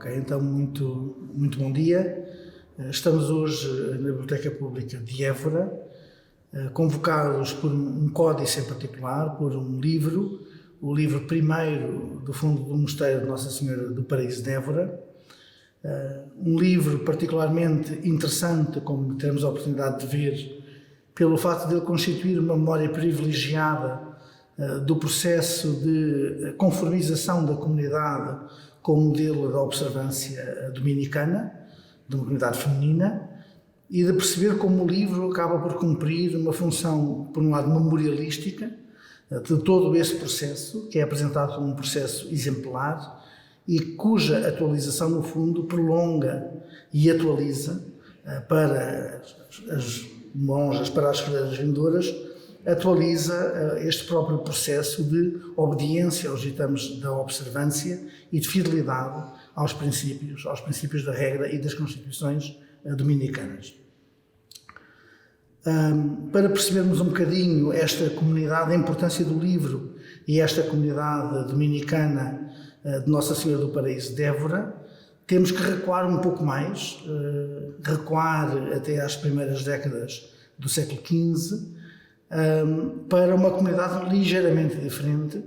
Ok, então muito bom dia. Estamos hoje na Biblioteca Pública de Évora, convocados por um códice em particular, por um livro, o livro primeiro do fundo do Mosteiro de Nossa Senhora do Paraíso de Évora. Um livro particularmente interessante, como teremos a oportunidade de ver, pelo facto de ele constituir uma memória privilegiada do processo de conformização da comunidade com o modelo da observância dominicana, de uma comunidade feminina, e de perceber como o livro acaba por cumprir uma função, por um lado, memorialística, de todo esse processo, que é apresentado como um processo exemplar e cuja atualização, no fundo, prolonga e atualiza para as monjas, para as freiras vindouras, atualiza este próprio processo de obediência aos ditames da observância e de fidelidade aos princípios da regra e das constituições dominicanas. Para percebermos um bocadinho esta comunidade, a importância do livro e esta comunidade dominicana de Nossa Senhora do Paraíso de Évora, temos que recuar um pouco mais, recuar até às primeiras décadas do século XV, para uma comunidade ligeiramente diferente,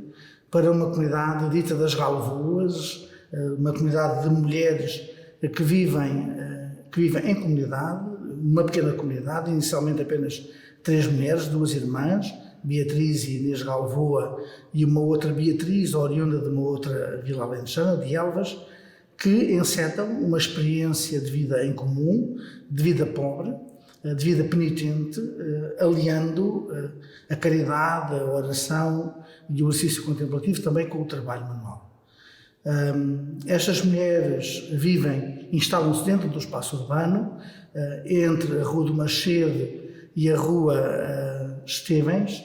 para uma comunidade dita das Galvoas, uma comunidade de mulheres que vivem em comunidade, uma pequena comunidade, inicialmente apenas 3 mulheres, 2 irmãs, Beatriz e Inês Galvoa, e uma outra Beatriz, oriunda de uma outra vila alentejana, de Elvas, que encetam uma experiência de vida em comum, de vida pobre, de vida penitente, aliando a caridade, a oração e o exercício contemplativo também com o trabalho manual. Estas mulheres instalam-se dentro do espaço urbano, entre a Rua do Machede e a Rua Estevens,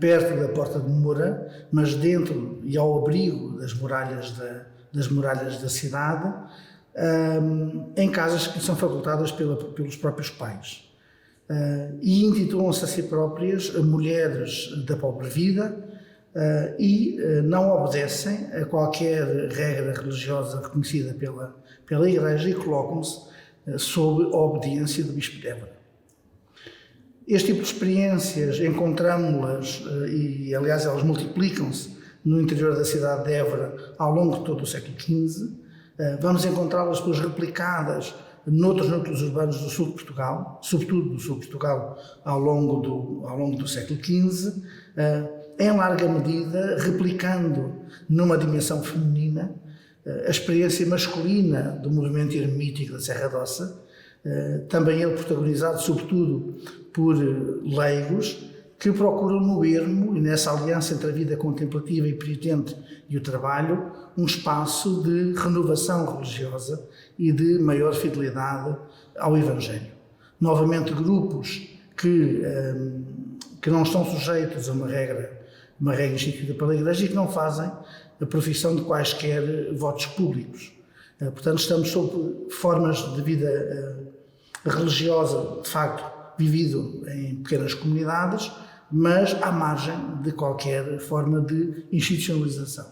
perto da Porta de Moura, mas dentro e ao abrigo das muralhas da cidade, em casas que são facultadas pelos próprios pais. E intitulam-se a si próprias mulheres da pobre vida e não obedecem a qualquer regra religiosa reconhecida pela Igreja e colocam-se sob a obediência do Bispo de Évora. Este tipo de experiências encontramos-las e, aliás, elas multiplicam-se no interior da cidade de Évora ao longo de todo o século XV. Vamos encontrá-las depois replicadas noutros núcleos urbanos do sul de Portugal, sobretudo do sul de Portugal, ao longo do século XV, em larga medida replicando numa dimensão feminina a experiência masculina do movimento eremítico da Serra d'Ossa, também ele protagonizado sobretudo por leigos que procuram no ermo e nessa aliança entre a vida contemplativa e penitente e o trabalho, um espaço de renovação religiosa e de maior fidelidade ao Evangelho. Novamente, grupos que não estão sujeitos a uma regra instituída pela Igreja e que não fazem a profissão de quaisquer votos públicos. Portanto, estamos sob formas de vida religiosa, de facto, vivido em pequenas comunidades, mas à margem de qualquer forma de institucionalização.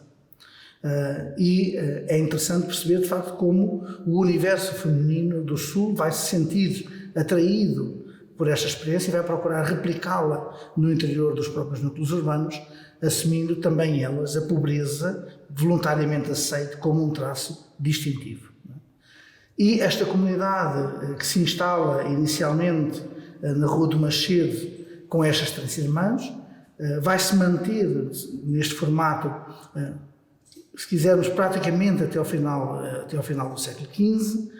É interessante perceber, de facto, como o universo feminino do Sul vai se sentir atraído por esta experiência e vai procurar replicá-la no interior dos próprios núcleos urbanos, assumindo também elas a pobreza voluntariamente aceite como um traço distintivo. E esta comunidade que se instala inicialmente na Rua do Machede com estas 3 irmãs, vai-se manter neste formato, se quisermos, praticamente até ao final do século XV.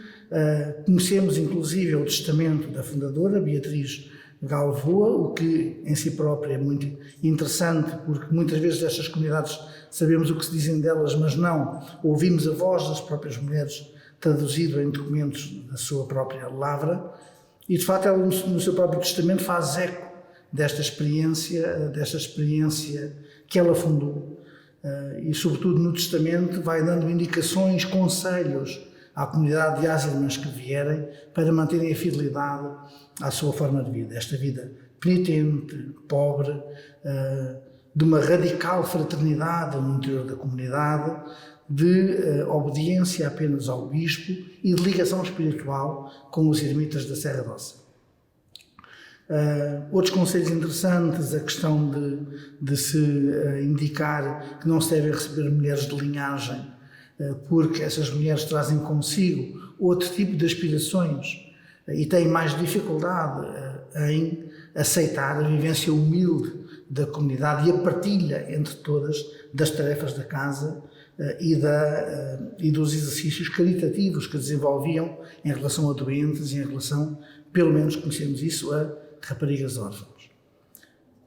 Conhecemos inclusive o testamento da fundadora, Beatriz Galvoa, o que em si próprio é muito interessante, porque muitas vezes destas comunidades sabemos o que se dizem delas, mas não ouvimos a voz das próprias mulheres traduzido em documentos da sua própria lavra, e de facto ela no seu próprio testamento faz eco desta experiência que ela fundou, e sobretudo no testamento vai dando indicações, conselhos à comunidade e às irmãs que vierem para manterem a fidelidade à sua forma de vida, esta vida penitente, pobre, de uma radical fraternidade no interior da comunidade, de obediência apenas ao bispo e de ligação espiritual com os ermitas da Serra d'Ossa. Outros conselhos interessantes, a questão de se indicar que não se devem receber mulheres de linhagem, porque essas mulheres trazem consigo outro tipo de aspirações e têm mais dificuldade em aceitar a vivência humilde da comunidade e a partilha entre todas das tarefas da casa e dos exercícios caritativos que desenvolviam em relação a doentes e em relação, pelo menos conhecemos isso, a raparigas órfãos.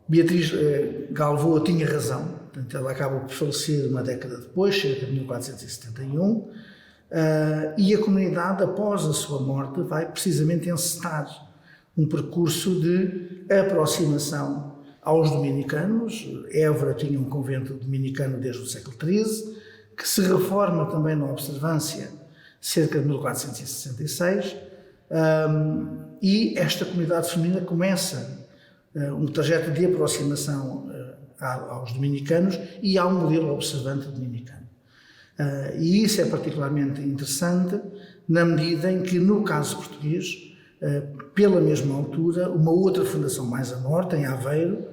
Beatriz Galvão tinha razão, portanto, ela acaba por falecer uma década depois, cerca de 1471, e a comunidade, após a sua morte, vai precisamente encetar um percurso de aproximação aos dominicanos. Évora tinha um convento dominicano desde o século XIII, que se reforma também na observância cerca de 1466, e esta comunidade feminina começa um trajeto de aproximação aos dominicanos e ao modelo observante dominicano. E isso é particularmente interessante na medida em que, no caso português, pela mesma altura, uma outra fundação mais a norte, em Aveiro,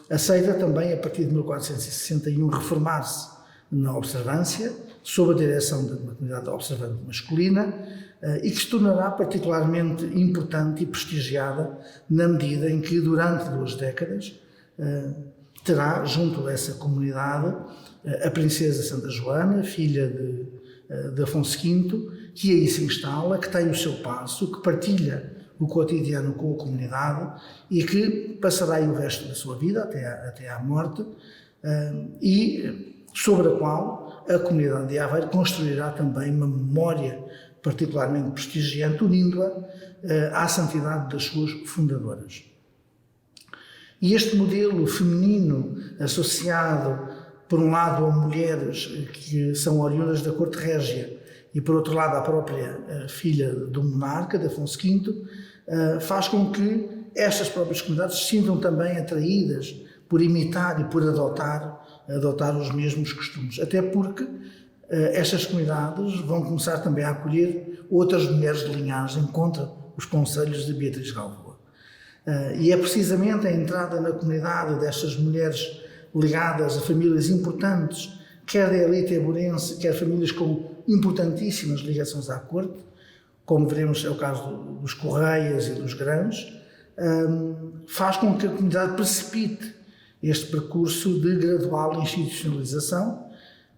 aceita também, a partir de 1461, reformar-se na observância, sob a direção de uma comunidade observante masculina, e que se tornará particularmente importante e prestigiada na medida em que, durante 2 décadas, terá junto a essa comunidade a princesa Santa Joana, filha de Afonso V, que aí se instala, que tem o seu passo, que partilha o cotidiano com a comunidade e que passará aí o resto da sua vida, até à morte, e sobre a qual a comunidade de Aveiro construirá também uma memória particularmente prestigiante, unindo-a à santidade das suas fundadoras. E este modelo feminino associado, por um lado, a mulheres que são oriundas da corte régia e, por outro lado, à própria filha do monarca, de Afonso V, faz com que estas próprias comunidades se sintam também atraídas por imitar e por adotar os mesmos costumes. Até porque estas comunidades vão começar também a acolher outras mulheres de linhagem contra os conselhos de Beatriz Galvão. E é precisamente a entrada na comunidade destas mulheres ligadas a famílias importantes, quer da elite eburense, quer famílias com importantíssimas ligações à corte, como veremos é o caso dos Correias e dos Grãos, faz com que a comunidade precipite este percurso de gradual institucionalização.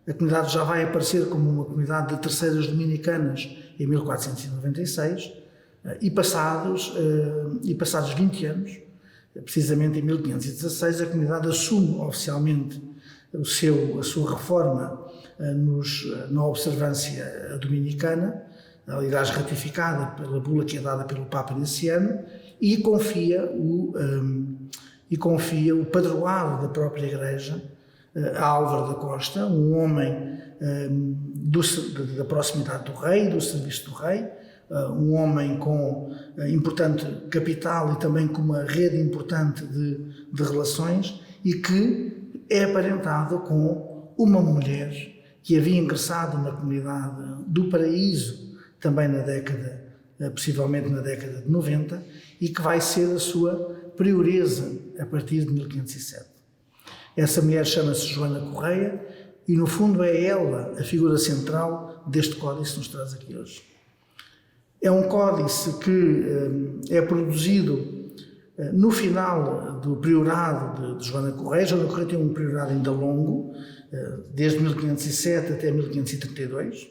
A comunidade já vai aparecer como uma comunidade de terceiras dominicanas em 1496 e passados 20 anos, precisamente em 1516, a comunidade assume oficialmente a sua reforma na observância dominicana, aliás ratificada pela bula que é dada pelo Papa nesse ano, e confia o padroado da própria Igreja a Álvaro da Costa, um homem da proximidade do rei, do serviço do rei, um homem com importante capital e também com uma rede importante de relações, e que é aparentado com uma mulher que havia ingressado na comunidade do Paraíso também possivelmente na década de 90, e que vai ser a sua prioresa a partir de 1507. Essa mulher chama-se Joana Correia e, no fundo, é ela a figura central deste códice que nos traz aqui hoje. É um códice que é produzido no final do priorado de Joana Correia. Joana Correia tem um priorado ainda longo, desde 1507 até 1532,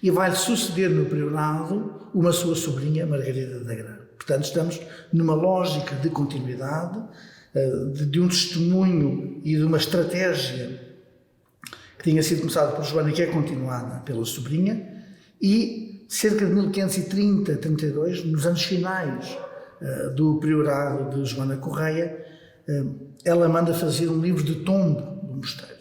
e vai-lhe suceder no priorado uma sua sobrinha, Margarida de Agrã. Portanto, estamos numa lógica de continuidade, de um testemunho e de uma estratégia que tinha sido começada por Joana e que é continuada pela sobrinha, e cerca de 1530-32, nos anos finais do priorado de Joana Correia, ela manda fazer um livro de tombo do mosteiro.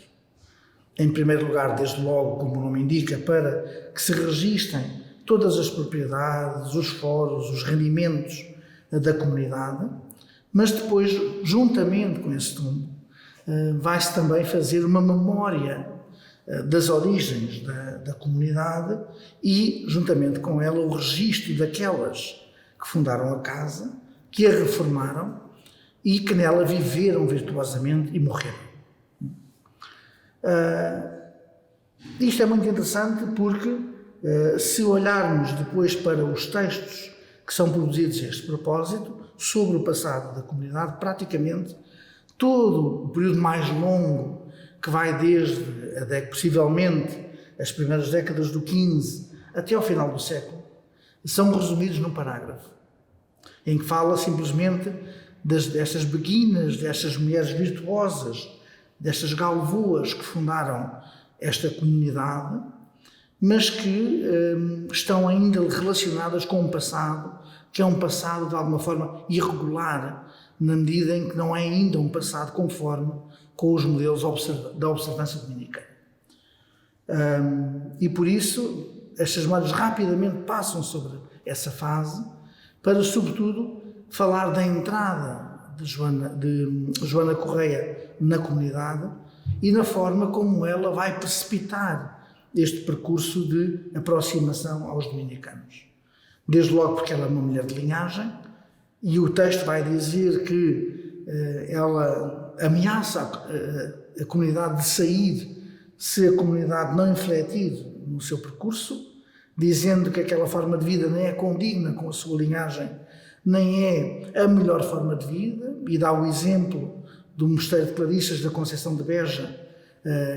Em primeiro lugar, desde logo, como o nome indica, para que se registem todas as propriedades, os foros, os rendimentos da comunidade, mas depois, juntamente com esse tombo, vai-se também fazer uma memória das origens da comunidade e, juntamente com ela, o registro daquelas que fundaram a casa, que a reformaram e que nela viveram virtuosamente e morreram. Isto é muito interessante porque, se olharmos depois para os textos que são produzidos a este propósito, sobre o passado da comunidade, praticamente todo o período mais longo, que vai desde, possivelmente, as primeiras décadas do XV até ao final do século, são resumidos num parágrafo, em que fala simplesmente destas beguinas, destas mulheres virtuosas, destas galvoas que fundaram esta comunidade, mas que estão ainda relacionadas com um passado, que é um passado de alguma forma irregular, na medida em que não é ainda um passado conforme com os modelos da observância dominicana. E por isso, estas memórias rapidamente passam sobre essa fase, para, sobretudo, falar da entrada de Joana Correia na comunidade e na forma como ela vai precipitar este percurso de aproximação aos dominicanos. Desde logo porque ela é uma mulher de linhagem, e o texto vai dizer que ela ameaça a comunidade de sair se a comunidade não infletir no seu percurso, dizendo que aquela forma de vida nem é condigna com a sua linhagem, nem é a melhor forma de vida, e dá o exemplo do Mosteiro de Clarissas da Conceição de Beja,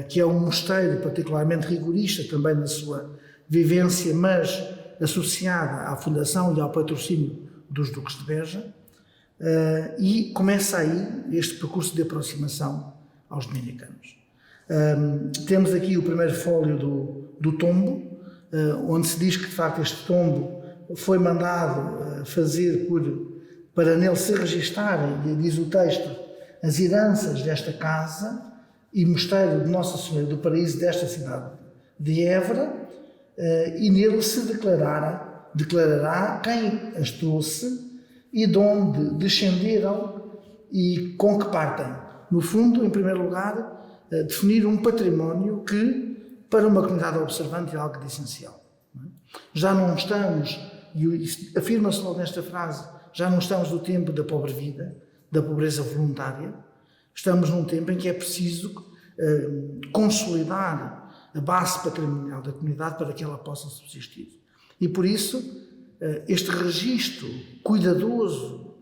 que é um mosteiro particularmente rigorista também na sua vivência, mas associada à fundação e ao patrocínio dos Duques de Beja, e começa aí este percurso de aproximação aos dominicanos. Temos aqui o primeiro fólio do tombo, onde se diz que de facto este tombo foi mandado fazer para nele se registarem, diz o texto, as heranças desta casa e mosteiro de Nossa Senhora do Paraíso desta cidade de Évora, e nele se declarará quem as trouxe e de onde descenderam e com que partem. No fundo, em primeiro lugar, definir um património que, para uma comunidade observante, é algo de essencial. Já não estamos, e afirma-se logo nesta frase, já não estamos no tempo da pobre vida, da pobreza voluntária. Estamos num tempo em que é preciso consolidar a base patrimonial da comunidade para que ela possa subsistir. E por isso, este registro cuidadoso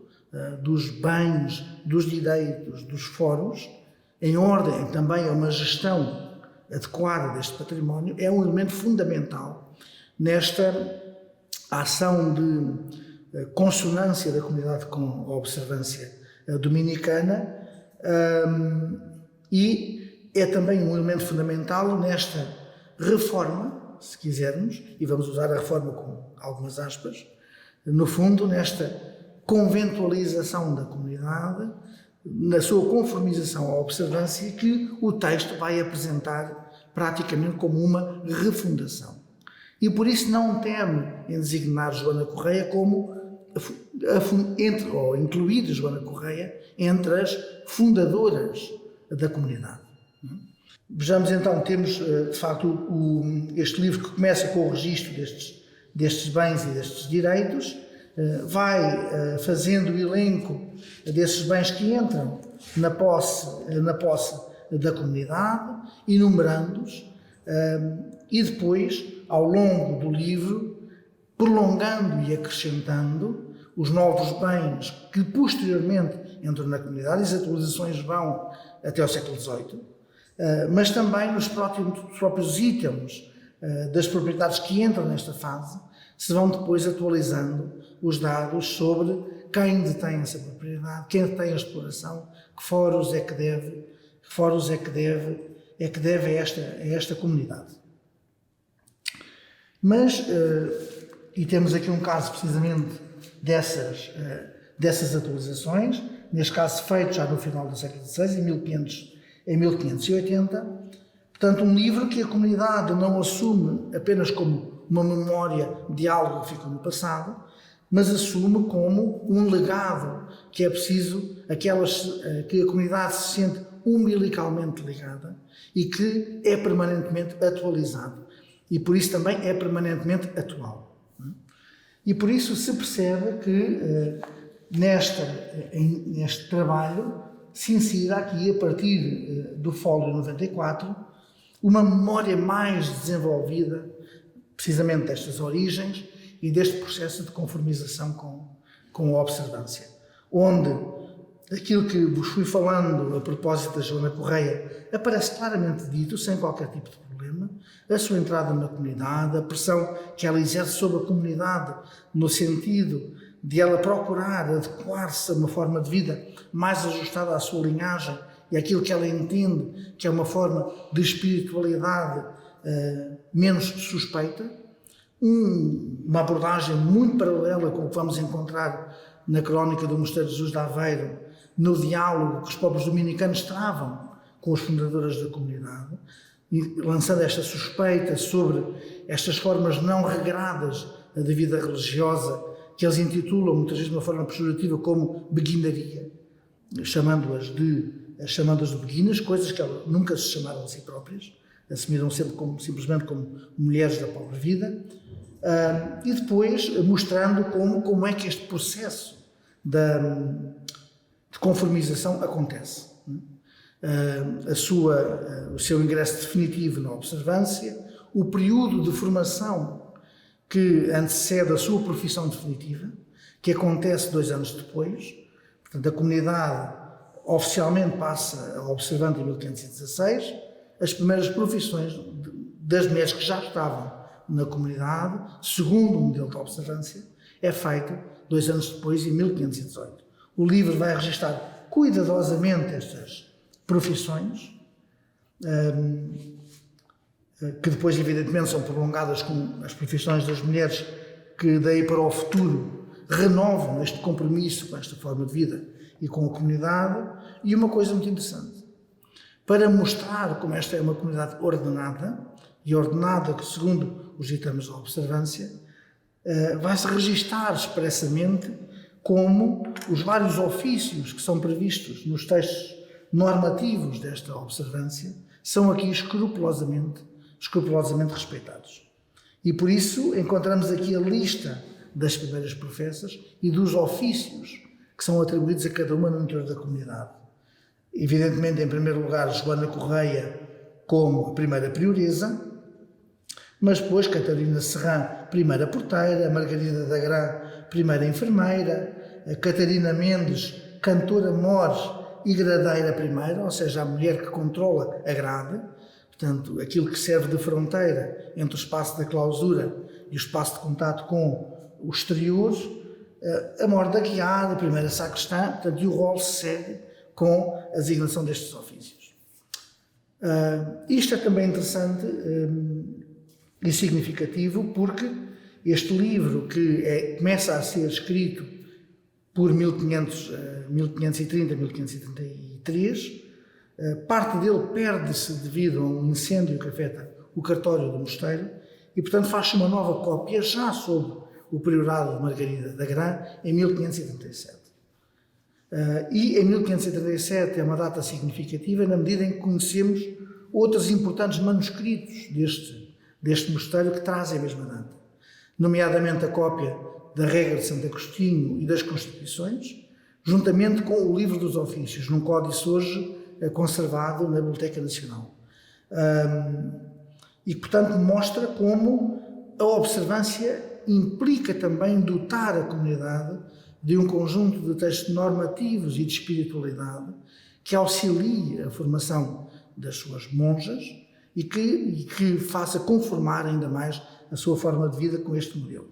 dos bens, dos direitos, dos fóruns, em ordem também a uma gestão adequada deste património, é um elemento fundamental nesta ação de consonância da comunidade com a observância dominicana, e é também um elemento fundamental nesta reforma, se quisermos, e vamos usar a reforma com algumas aspas, no fundo, nesta conventualização da comunidade, na sua conformização à observância, que o texto vai apresentar praticamente como uma refundação. E por isso não teme em designar Joana Correia como, ou incluir Joana Correia entre as fundadoras da comunidade. Vejamos então, temos de facto este livro que começa com o registro destes bens e destes direitos, vai fazendo o elenco desses bens que entram na posse da comunidade, enumerando-os, e depois, ao longo do livro, prolongando e acrescentando os novos bens que posteriormente entram na comunidade. As atualizações vão até ao século XVIII, mas também nos próprios itens das propriedades que entram nesta fase se vão depois atualizando os dados sobre quem detém essa propriedade, quem detém a exploração, que fóruns é que deve a esta comunidade. Mas, e temos aqui um caso precisamente dessas atualizações, neste caso feito já no final do século XVI, em 1580, portanto um livro que a comunidade não assume apenas como uma memória de algo que ficou no passado, mas assume como um legado que é preciso que a comunidade se sente umbilicalmente ligada e que é permanentemente atualizado. E por isso também é permanentemente atual. E por isso se percebe que neste trabalho se insira aqui, a partir do fólio 94, uma memória mais desenvolvida precisamente destas origens e deste processo de conformização com a observância, onde aquilo que vos fui falando a propósito da Joana Correia aparece claramente dito, sem qualquer tipo de problema, a sua entrada na comunidade, a pressão que ela exerce sobre a comunidade, no sentido de ela procurar adequar-se a uma forma de vida mais ajustada à sua linhagem e àquilo que ela entende que é uma forma de espiritualidade menos suspeita, uma abordagem muito paralela com o que vamos encontrar na crónica do Mosteiro de Jesus de Aveiro, no diálogo que os pobres dominicanos travam com os fundadores da comunidade, e lançando esta suspeita sobre estas formas não regradas da vida religiosa, que eles intitulam muitas vezes de uma forma pejorativa como beguinaria, chamando-as de beguinas, coisas que elas nunca se chamaram a si próprias, assumiram sempre simplesmente como mulheres da pobre vida, e depois mostrando como é que este processo de conformização acontece. O seu ingresso definitivo na observância, o período de formação que antecede a sua profissão definitiva, que acontece 2 anos depois. Portanto, a comunidade oficialmente passa a observante em 1516, as primeiras profissões das mulheres que já estavam na comunidade, segundo o modelo de observância, é feito 2 anos depois, em 1518. O livro vai registrar cuidadosamente estas profissões, que depois, evidentemente, são prolongadas com as profissões das mulheres que, daí para o futuro, renovam este compromisso com esta forma de vida e com a comunidade. E uma coisa muito interessante, para mostrar como esta é uma comunidade ordenada, e ordenada que, segundo os ditames da observância, vai-se registar expressamente como os vários ofícios que são previstos nos textos normativos desta observância são aqui escrupulosamente respeitados. E por isso encontramos aqui a lista das primeiras professas e dos ofícios que são atribuídos a cada uma no interior da comunidade. Evidentemente, em primeiro lugar, Joana Correia como a primeira prioresa, mas depois Catarina Serrã, primeira porteira, Margarida da Grã, primeira enfermeira, a Catarina Mendes, cantora mor e gradeira primeira, ou seja, a mulher que controla a grade, portanto, aquilo que serve de fronteira entre o espaço da clausura e o espaço de contato com o exterior, a mor da guiada, a primeira sacristã, portanto, e o rol se segue com a designação destes ofícios. Isto é também interessante e significativo, porque este livro, que começa a ser escrito por 1530, 1533, parte dele perde-se devido a um incêndio que afeta o cartório do mosteiro e, portanto, faz-se uma nova cópia já sob o priorado de Margarida da Grã em 1537. E em 1537 é uma data significativa na medida em que conhecemos outros importantes manuscritos deste mosteiro que trazem a mesma data, nomeadamente a cópia da Regra de Santo Agostinho e das Constituições, juntamente com o Livro dos Ofícios, num códice hoje conservado na Biblioteca Nacional. E, portanto, mostra como a observância implica também dotar a comunidade de um conjunto de textos normativos e de espiritualidade que auxilie a formação das suas monjas e que faça conformar ainda mais a sua forma de vida com este modelo.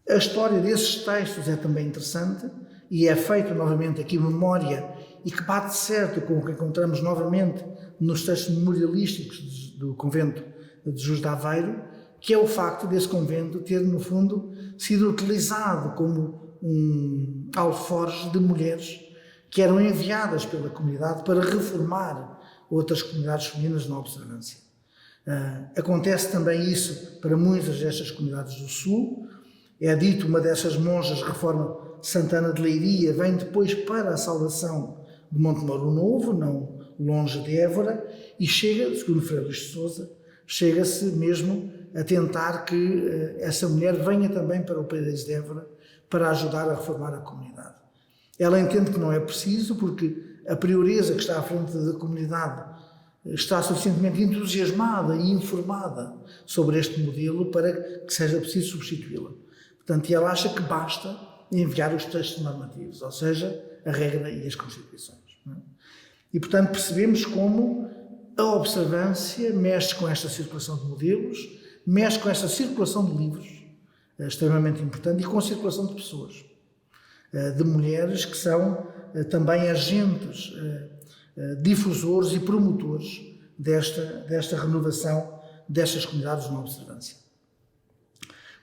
A história desses textos é também interessante e é feita novamente aqui memória e que bate certo com o que encontramos novamente nos textos memorialísticos do convento de Jesus de Aveiro, que é o facto desse convento ter, no fundo, sido utilizado como um alforje de mulheres que eram enviadas pela comunidade para reformar outras comunidades femininas na observância. Acontece também isso para muitas destas comunidades do Sul. É dito, uma dessas monjas reforma Santana de Leiria, vem depois para a saudação de Montemoro Novo, não longe de Évora, e chega, segundo Frei Luís de Sousa, chega-se mesmo a tentar que essa mulher venha também para o Paraíso de Évora para ajudar a reformar a comunidade. Ela entende que não é preciso, porque a prioresa que está à frente da comunidade está suficientemente entusiasmada e informada sobre este modelo para que seja preciso substituí-la. Portanto, ela acha que basta enviar os textos normativos, ou seja, a regra e as constituições. E, portanto, percebemos como a observância mexe com esta circulação de modelos, mexe com esta circulação de livros, extremamente importante, e com a circulação de pessoas, de mulheres que são também agentes, difusores e promotores desta renovação destas comunidades na observância.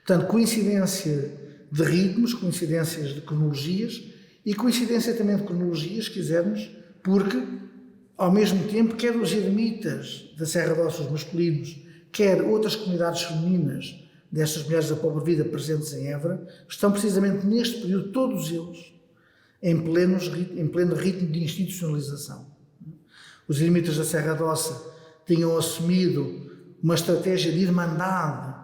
Portanto, coincidência de ritmos, coincidências de cronologias e coincidência também de cronologias, se quisermos, porque, ao mesmo tempo, quer os eremitas da Serra de Ossos masculinos, quer outras comunidades femininas destas mulheres da pobre vida presentes em Évora, estão precisamente neste período, todos eles, em pleno ritmo de institucionalização. Os eremitas da Serra de Ossa tinham assumido uma estratégia de irmandade,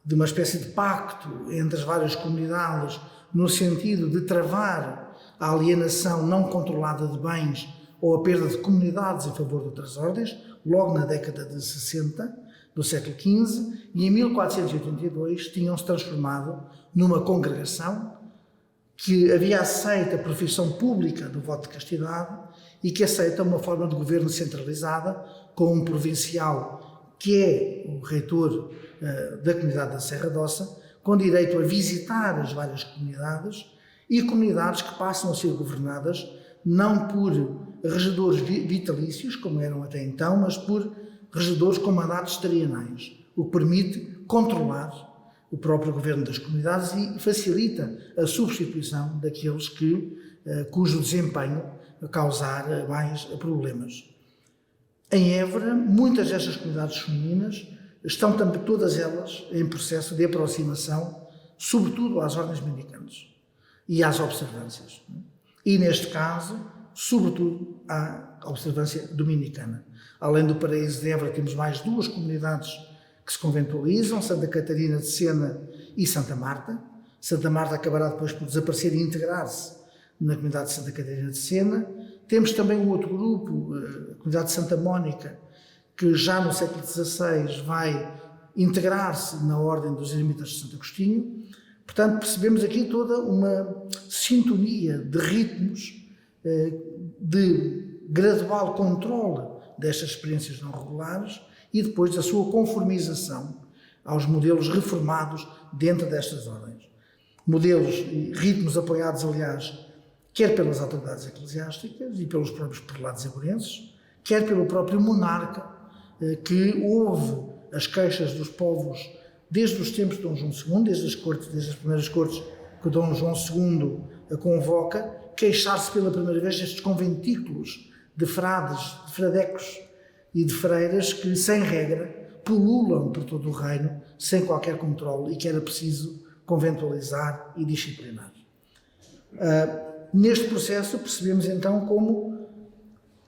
de uma espécie de pacto entre as várias comunidades, no sentido de travar a alienação não controlada de bens ou a perda de comunidades em favor de outras ordens, logo na década de 60 do século XV, e em 1482 tinham-se transformado numa congregação que havia aceito a profissão pública do voto de castidade e que aceita uma forma de governo centralizada, com um provincial que é o reitor da comunidade da Serra de Ossa, com direito a visitar as várias comunidades, e comunidades que passam a ser governadas não por regedores vitalícios, como eram até então, mas por regedores com mandatos trienais, o que permite controlar o próprio governo das comunidades e facilita a substituição daqueles cujo desempenho causar mais problemas. Em Évora, muitas destas comunidades femininas estão também todas elas em processo de aproximação, sobretudo às ordens mendicantes e às observâncias. E, neste caso, sobretudo à observância dominicana. Além do Paraíso de Évora, temos mais duas comunidades que se conventualizam, Santa Catarina de Sena e Santa Marta. Santa Marta acabará depois por desaparecer e integrar-se na comunidade de Santa Catarina de Sena. Temos também um outro grupo, a comunidade de Santa Mónica, que já no século XVI vai integrar-se na ordem dos eremitas de Santo Agostinho. Portanto, percebemos aqui toda uma sintonia de ritmos, de gradual controle destas experiências não regulares e depois da sua conformização aos modelos reformados dentro destas ordens. Modelos e ritmos apoiados, aliás, quer pelas autoridades eclesiásticas e pelos próprios prelados evorenses, quer pelo próprio monarca, que ouve as queixas dos povos desde os tempos de Dom João II, desde as primeiras cortes que Dom João II convoca, queixar-se pela primeira vez destes conventículos de frades, de fradecos e de freiras que, sem regra, pululam por todo o reino, sem qualquer controle, e que era preciso conventualizar e disciplinar. Neste processo percebemos então como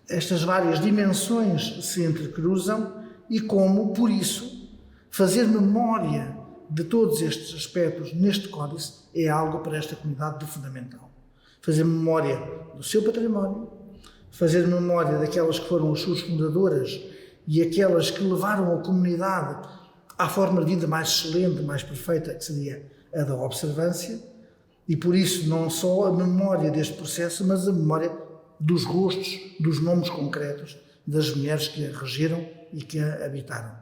estas várias dimensões se entrecruzam e como, por isso, fazer memória de todos estes aspectos neste códice é algo para esta comunidade de fundamental. Fazer memória do seu património, fazer memória daquelas que foram as suas fundadoras e aquelas que levaram a comunidade à forma de vida mais excelente, mais perfeita, que seria a da observância, e por isso não só a memória deste processo, mas a memória dos rostos, dos nomes concretos das mulheres que a regeram e que a habitaram.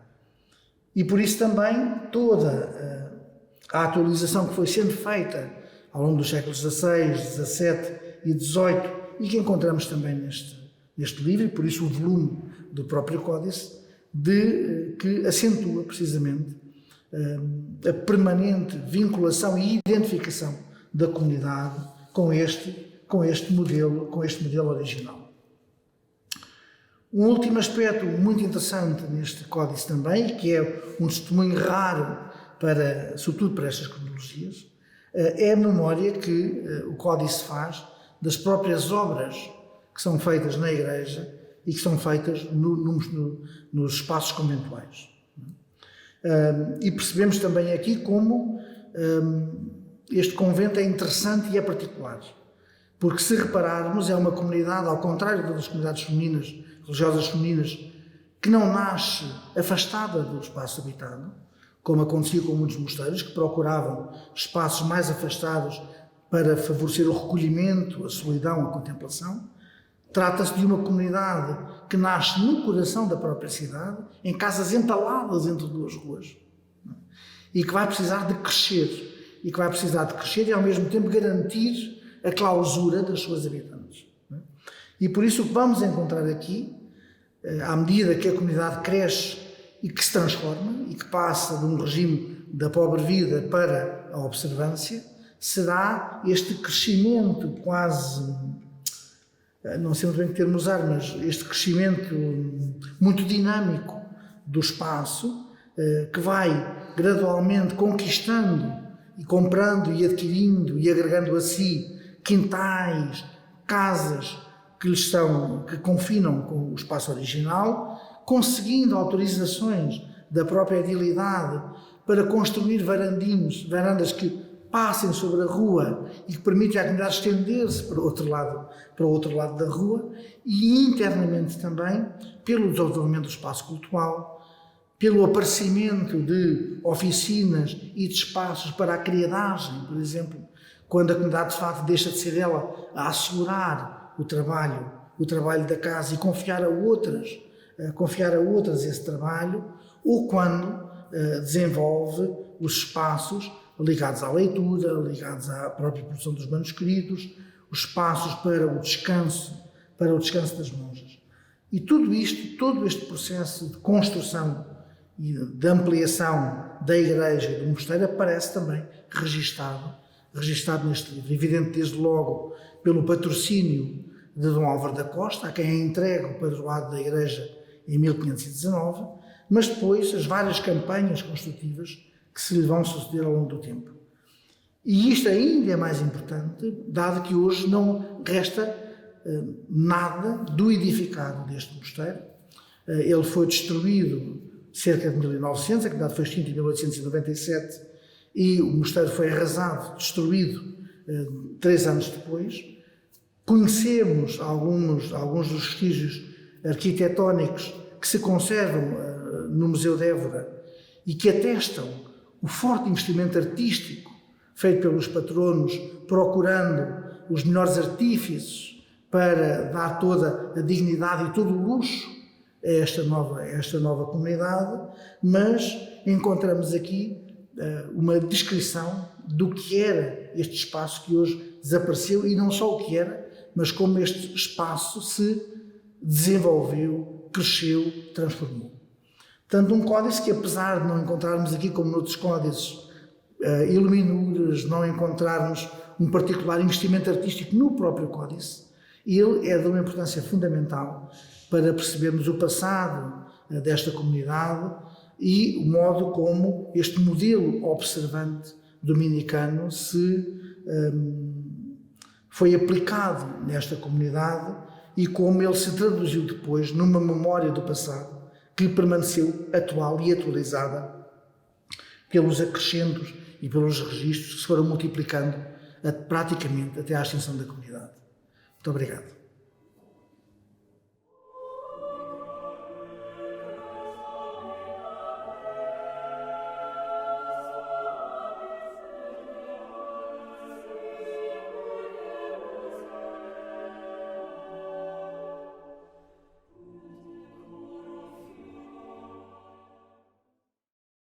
E por isso também toda a atualização que foi sendo feita ao longo dos séculos XVI, XVII e XVIII e que encontramos também neste livro, e por isso o volume do próprio Códice, que acentua precisamente a permanente vinculação e identificação da comunidade com este modelo original. Um último aspecto muito interessante neste códice também, que é um testemunho raro, sobretudo para estas cronologias, é a memória que o códice faz das próprias obras que são feitas na Igreja e que são feitas nos espaços conventuais. E percebemos também aqui como este convento é interessante e é particular, porque se repararmos é uma comunidade, ao contrário das comunidades femininas, religiosas femininas, que não nasce afastada do espaço habitado, como acontecia com muitos mosteiros, que procuravam espaços mais afastados para favorecer o recolhimento, a solidão, a contemplação. Trata-se de uma comunidade que nasce no coração da própria cidade, em casas entaladas entre duas ruas, e que vai precisar de crescer, e ao mesmo tempo garantir a clausura das suas habitantes. E por isso o que vamos encontrar aqui, à medida que a comunidade cresce e que se transforma, e que passa de um regime da pobre vida para a observância, será este crescimento quase, não sei muito bem que termo usar, mas este crescimento muito dinâmico do espaço, que vai gradualmente conquistando e comprando e adquirindo e agregando a si quintais, casas que confinam com o espaço original, conseguindo autorizações da própria edilidade para construir varandas que passem sobre a rua e que permitem à comunidade estender-se para o outro lado da rua, e internamente também pelo desenvolvimento do espaço cultural, pelo aparecimento de oficinas e de espaços para a criadagem, por exemplo, quando a comunidade de fato deixa de ser ela a assegurar o trabalho da casa e confiar a outras esse trabalho, ou quando desenvolve os espaços ligados à leitura, ligados à própria produção dos manuscritos, os espaços para o descanso das monjas. E tudo isto, todo este processo de construção e de ampliação da igreja e do mosteiro aparece também registado neste livro. Evidente, desde logo, pelo patrocínio de Dom Álvaro da Costa, a quem é entregue o padroado da igreja em 1519, mas depois as várias campanhas construtivas que se lhe vão suceder ao longo do tempo. E isto ainda é mais importante, dado que hoje não resta nada do edificado deste mosteiro. Ele foi destruído cerca de 1900, a comunidade foi extinta em 1897, e o mosteiro foi arrasado, destruído 3 anos depois. Conhecemos alguns dos vestígios arquitetónicos que se conservam no Museu de Évora e que atestam o forte investimento artístico feito pelos patronos, procurando os melhores artífices para dar toda a dignidade e todo o luxo a esta nova comunidade, mas encontramos aqui uma descrição do que era este espaço que hoje desapareceu, e não só o que era, mas como este espaço se desenvolveu, cresceu, transformou. Portanto, um códice que, apesar de não encontrarmos aqui, como noutros códices, iluminuras, não encontrarmos um particular investimento artístico no próprio códice, ele é de uma importância fundamental para percebermos o passado desta comunidade e o modo como este modelo observante dominicano foi aplicado nesta comunidade e como ele se traduziu depois numa memória do passado que permaneceu atual e atualizada pelos acrescentos e pelos registros que se foram multiplicando praticamente até à extinção da comunidade. Muito obrigado.